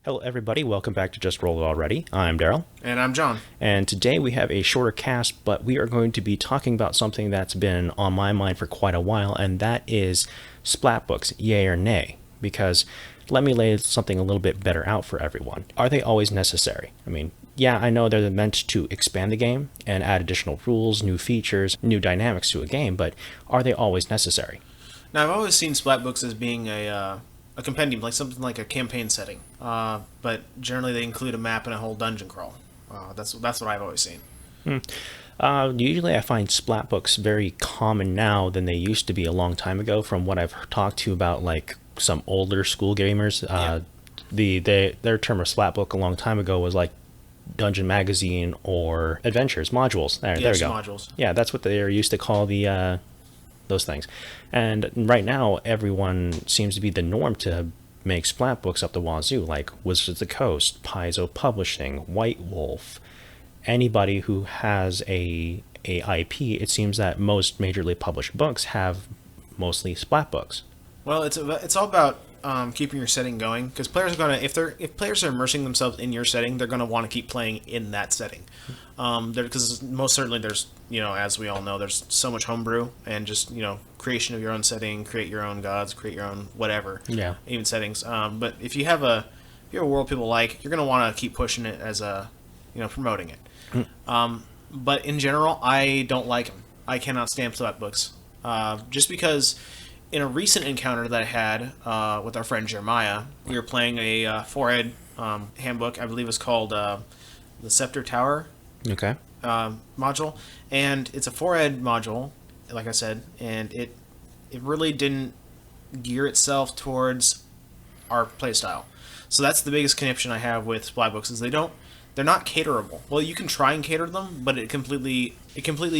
Hello everybody, welcome back to Just Roll It Already. I'm Daryl. And I'm John. And today we have a shorter cast, but we are going to be talking about something that's been on my mind for quite a while, and that is Splat books, yay or nay. Because let me lay something a little bit better out for everyone. Are they always necessary? I mean, yeah, I know they're meant to expand the game and add additional rules, new features, new dynamics to a game, but are they always necessary? Now, I've always seen Splat books as being a compendium, like something like a campaign setting. But generally, they include a map and a whole dungeon crawl. That's what I've always seen. Usually I find Splat books very common now than they used to be a long time ago from what I've talked to about like some older school gamers. Their term of Splat book a long time ago was like Dungeon Magazine or Adventures modules. There we go. Modules. Yeah, that's what they used to call those things. And right now, everyone seems to be the norm to make Splat books up the wazoo, like Wizards of the Coast, Paizo Publishing, White Wolf. Anybody who has a IP, it seems that most majorly published books have mostly Splat books. Well, it's all about keeping your setting going, because players are gonna if players are immersing themselves in your setting, they're gonna want to keep playing in that setting. Because most certainly there's, as we all know, there's so much homebrew and just creation of your own setting, create your own gods, create your own whatever. Yeah. Even settings. But if you have a world people like, you're gonna want to keep pushing it as promoting it. But in general, I don't like them. I cannot stand Splat books. Just because in a recent encounter that I had with our friend Jeremiah, we were playing a four-head handbook. I believe it's called the Scepter Tower Okay. module, and it's a four-head module, like I said, and it really didn't gear itself towards our playstyle. So that's the biggest connection I have with Splat books, is they're not caterable. Well, you can try and cater them, but it completely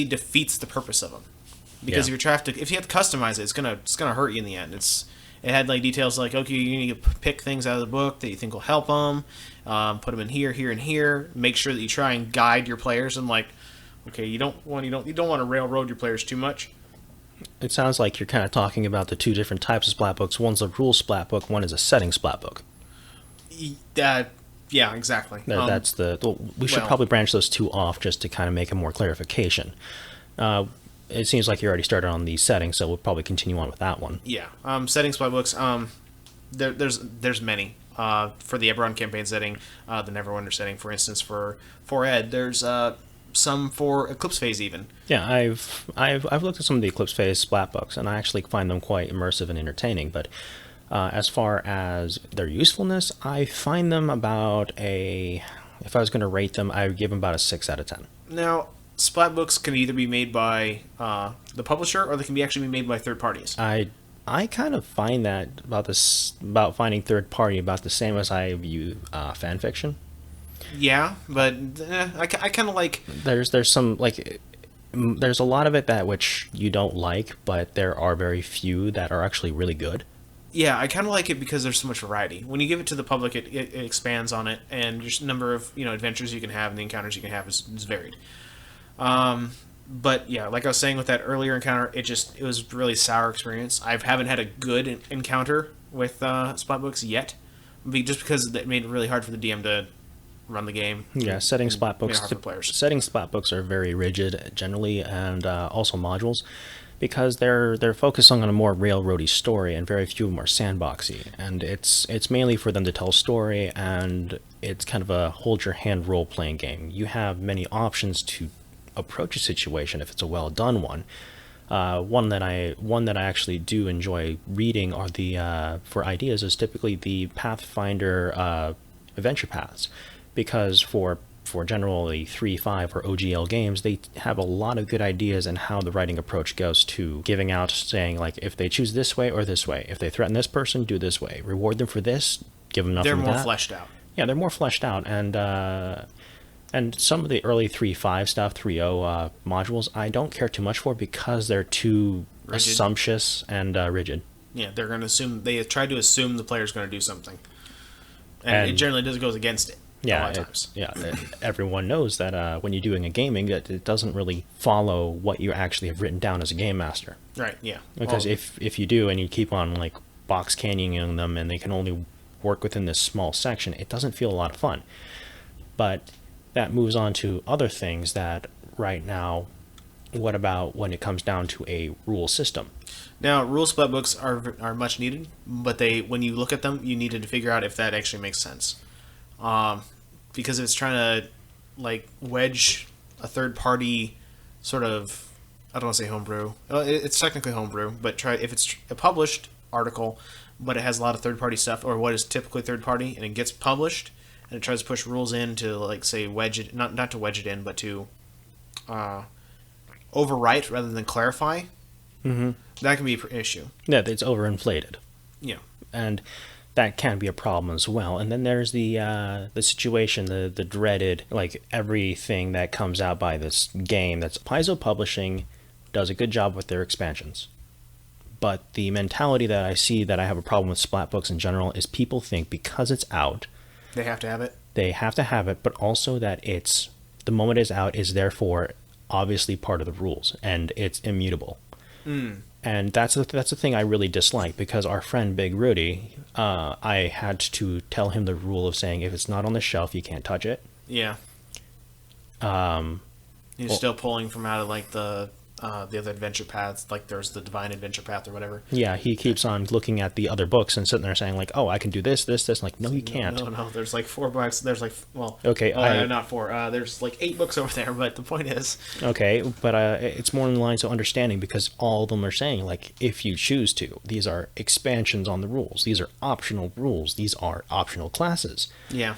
defeats the purpose of them. Because Yeah. if you have to customize it, it's gonna hurt you in the end. It had like details like, okay, you need to pick things out of the book that you think will help them, put them in here, here, and here. Make sure that you try and guide your players. And like, okay, you don't want to railroad your players too much. It sounds like you're kind of talking about the two different types of Splat books. One's a rule Splat book, one is a setting Splat book. Yeah, exactly. We should probably branch those two off just to kind of make a more clarification. It seems like you already started on the setting, so we'll probably continue on with that one. Yeah, setting Splat books. There's many. For the Eberron campaign setting, the Neverwinter setting, for instance, for Ed, there's some for Eclipse Phase even. Yeah, I've looked at some of the Eclipse Phase Splat books, and I actually find them quite immersive and entertaining. But as far as their usefulness, I find them if I was going to rate them, I would give them about a 6 out of 10. Now, Splat books can either be made by the publisher, or they can actually be made by third parties. I kind of find that about finding third party about the same as I view fan fiction. Yeah, but I kind of like. There's some like there's a lot of it that which you don't like, but there are very few that are actually really good. Yeah, I kind of like it because there's so much variety. When you give it to the public, it expands on it, and just the number of adventures you can have and the encounters you can have is varied. But yeah, like I was saying with that earlier encounter, it was a really sour experience. I haven't had a good encounter with Splat books yet, just because it made it really hard for the DM to run the game. Yeah, setting Splat books are very rigid generally, and also modules, because they're focusing on a more railroady story, and very few of them are sandboxy. And it's mainly for them to tell a story, and it's kind of a hold your hand role playing game. You have many options to approach a situation if it's a well done one. One that I actually do enjoy reading are for ideas is typically the Pathfinder adventure paths, because for generally 3.5 or OGL games, they have a lot of good ideas in how the writing approach goes to giving out, saying like, if they choose this way or this way, if they threaten this person, do this way, reward them for this, give them nothing. They're more fleshed out. Yeah, they're more fleshed out, and some of the early 3.5 stuff, 3.0 modules, I don't care too much for because they're too assumptuous and rigid. Yeah, they're going to assume. They try to assume the player's going to do something, and it generally goes against it. Yeah, a lot of times. Everyone knows that when you're doing a gaming, that it doesn't really follow what you actually have written down as a game master. Right. Yeah. Because if you do and you keep on like box canyoning them, and they can only work within this small section, it doesn't feel a lot of fun. But that moves on to other things that right now, what about when it comes down to a rule system? Now, rule split books are much needed, but when you look at them, you need to figure out if that actually makes sense. Because if it's trying to like wedge a third party sort of, I don't want to say homebrew. It's technically homebrew, but if it's a published article, but it has a lot of third party stuff, or what is typically third party, and it gets published, and it tries to push rules in to like say wedge it, not to wedge it in, but to overwrite rather than clarify. Mm-hmm. That can be an issue. Yeah, it's overinflated. Yeah. And that can be a problem as well. And then there's the situation, the dreaded, like everything that comes out by this game. That's Paizo Publishing does a good job with their expansions. But the mentality that I see that I have a problem with Splat books in general is people think because it's out, they have to have it. They have to have it, but also that it's the moment it's out is therefore obviously part of the rules and it's immutable. And that's the thing I really dislike, because our friend Big Rudy, I had to tell him the rule of saying if it's not on the shelf, you can't touch it. Yeah. You're still pulling from out of like the other adventure paths, like there's the Divine Adventure Path or whatever. Yeah, he keeps on looking at the other books and sitting there saying like, oh, I can do this. Like, no, you can't. No. There's like 4 books. There's like, well, okay, not 4. There's like 8 books over there. But the point is, okay, but it's more in lines of understanding, because all of them are saying like, if you choose to, these are expansions on the rules. These are optional rules. These are optional classes. Yeah.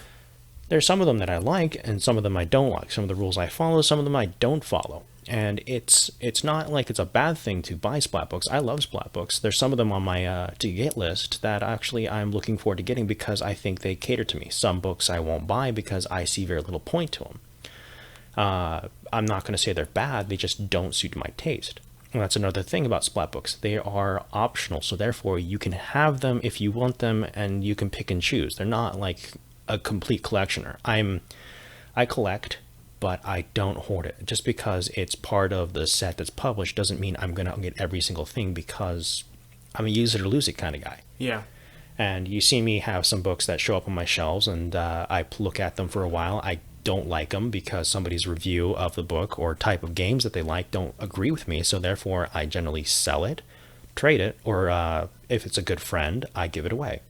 There's some of them that I like, and some of them I don't like. Some of the rules I follow, some of them I don't follow. And it's not like it's a bad thing to buy Splat books. I love Splat books. There's some of them on my to-get list that actually I'm looking forward to getting because I think they cater to me. Some books I won't buy because I see very little point to them. I'm not going to say they're bad. They just don't suit my taste. And that's another thing about Splat books. They are optional, so therefore you can have them if you want them, and you can pick and choose. They're not like a complete collectioner. I collect, but I don't hoard it. Just because it's part of the set that's published doesn't mean I'm going to get every single thing, because I'm a use it or lose it kind of guy. Yeah. And you see me have some books that show up on my shelves, and I look at them for a while. I don't like them because somebody's review of the book or type of games that they like don't agree with me, so therefore I generally sell it, trade it, or if it's a good friend, I give it away.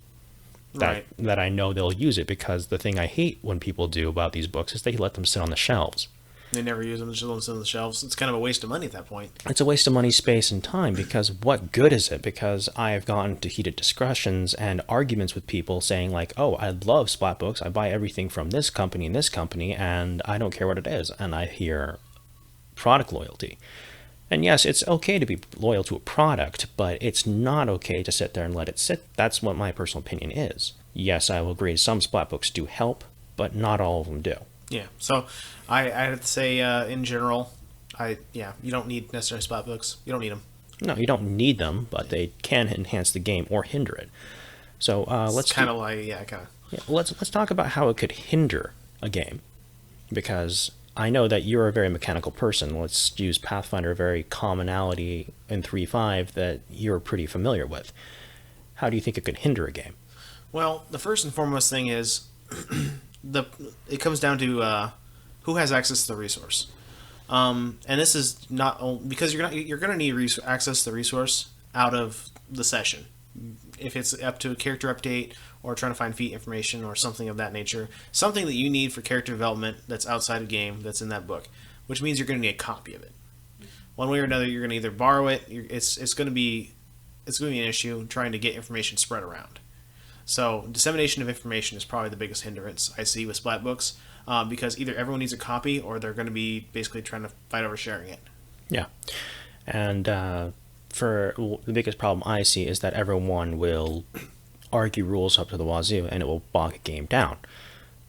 That I know they'll use it, because the thing I hate when people do about these books is they let them sit on the shelves. They never use them, just let them sit on the shelves. It's kind of a waste of money at that point. It's a waste of money, space, and time, because what good is it? Because I have gotten to heated discussions and arguments with people saying like, oh, I love Splat books. I buy everything from this company and this company, and I don't care what it is. And I hear product loyalty. And yes, it's okay to be loyal to a product, but it's not okay to sit there and let it sit. That's what my personal opinion is. Yes, I will agree. Some Splat books do help, but not all of them do. Yeah. So I have to say, in general, you don't need necessarily Splat books. You don't need them. No, you don't need them, but they can enhance the game or hinder it. So let's talk about how it could hinder a game, because I know that you're a very mechanical person. Let's use Pathfinder, a very commonality in 3.5 that you're pretty familiar with. How do you think it could hinder a game? Well, the first and foremost thing is it comes down to who has access to the resource. And this is not because you're going to need access to the resource out of the session. If it's up to a character update or trying to find feat information or something of that nature, something that you need for character development that's outside of game that's in that book, which means you're going to need a copy of it. One way or another, you're going to either borrow it. It's going to be an issue trying to get information spread around. So dissemination of information is probably the biggest hindrance I see with Splat books, because either everyone needs a copy or they're going to be basically trying to fight over sharing it. Yeah, and the biggest problem I see is that everyone will argue rules up to the wazoo, and it will bog a game down.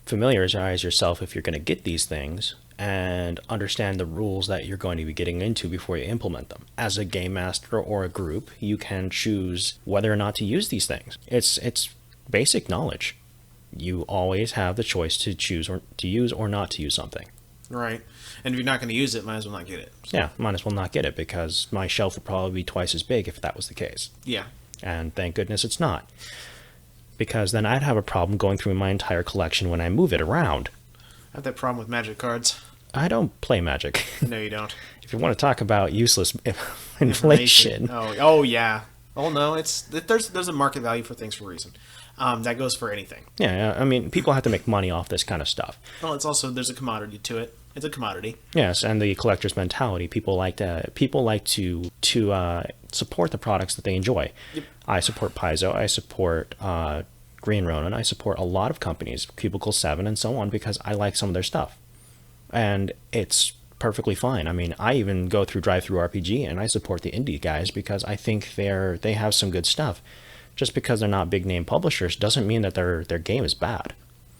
Familiarize yourself if you're going to get these things, and understand the rules that you're going to be getting into before you implement them. As a game master or a group, you can choose whether or not to use these things. It's basic knowledge. You always have the choice to choose or to use or not to use something. Right. And if you're not going to use it, might as well not get it. So. Yeah, might as well not get it, because my shelf would probably be twice as big if that was the case. Yeah. And thank goodness it's not. because then I'd have a problem going through my entire collection when I move it around. I have that problem with Magic cards. I don't play Magic. No, you don't. If you want to talk about useless inflation. Oh yeah. Oh no, there's a market value for things for a reason. That goes for anything. Yeah, I mean, people have to make money off this kind of stuff. Well, it's also there's a commodity to it. It's a commodity. Yes, and the collector's mentality. People like to support the products that they enjoy. Yep. I support Paizo. I support Green Ronin. I support a lot of companies, Cubicle 7 and so on, because I like some of their stuff. And it's perfectly fine. I mean, I even go through Drive-Thru RPG and I support the indie guys because I think they have some good stuff. Just because they're not big name publishers doesn't mean that their game is bad.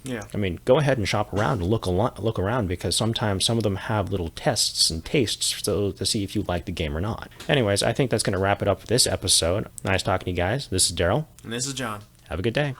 Yeah. I mean, go ahead and shop around and look around, because sometimes some of them have little tests and tastes to see if you like the game or not. Anyways, I think that's going to wrap it up for this episode. Nice talking to you guys. This is Daryl. And this is John. Have a good day.